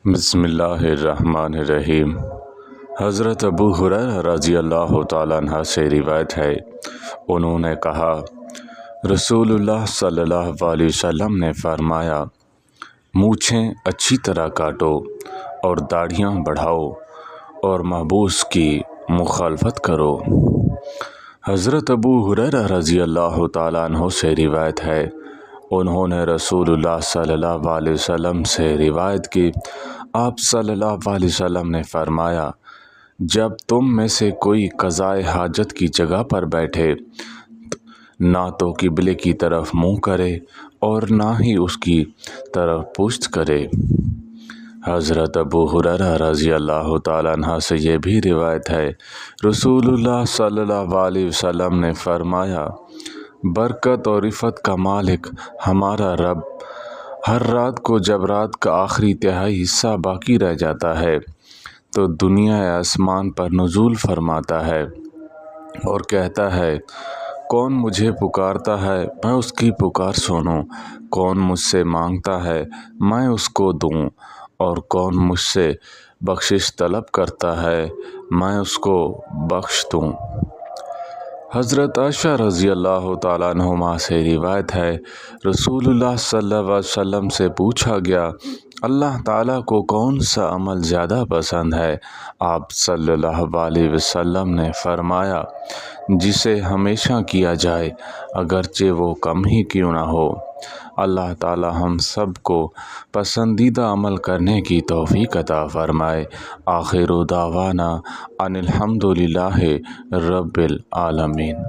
بسم اللہ الرحمن الرحیم۔ حضرت ابو ہریرہ رضی اللہ تعالیٰ عنہ سے روایت ہے، انہوں نے کہا، رسول اللہ صلی اللہ علیہ وسلم نے فرمایا، مونچھیں اچھی طرح کاٹو اور داڑھیاں بڑھاؤ اور محبوس کی مخالفت کرو۔ حضرت ابو ہریرہ رضی اللہ تعالیٰ عنہ سے روایت ہے، انہوں نے رسول اللہ صلی اللہ علیہ وسلم سے روایت کی، آپ صلی اللہ علیہ وسلم نے فرمایا، جب تم میں سے کوئی قضائے حاجت کی جگہ پر بیٹھے نہ تو قبلے کی طرف منہ کرے اور نہ ہی اس کی طرف پشت کرے۔ حضرت ابو ہریرہ رضی اللہ تعالیٰ عنہ سے یہ بھی روایت ہے، رسول اللہ صلی اللہ علیہ وسلم نے فرمایا، برکت اور عفت کا مالک ہمارا رب ہر رات کو جب رات کا آخری تہائی حصہ باقی رہ جاتا ہے تو دنیا آسمان پر نزول فرماتا ہے اور کہتا ہے، کون مجھے پکارتا ہے میں اس کی پکار سنوں، کون مجھ سے مانگتا ہے میں اس کو دوں، اور کون مجھ سے بخشش طلب کرتا ہے میں اس کو بخش دوں۔ حضرت عائشہ رضی اللہ تعالیٰ عنہما سے روایت ہے، رسول اللہ صلی اللہ علیہ وسلم سے پوچھا گیا، اللہ تعالیٰ کو کون سا عمل زیادہ پسند ہے؟ آپ صلی اللہ علیہ وسلم نے فرمایا، جسے ہمیشہ کیا جائے اگرچہ وہ کم ہی کیوں نہ ہو۔ اللہ تعالیٰ ہم سب کو پسندیدہ عمل کرنے کی توفیق عطا فرمائے۔ آخر دعوانا ان الحمد للہ رب العالمین۔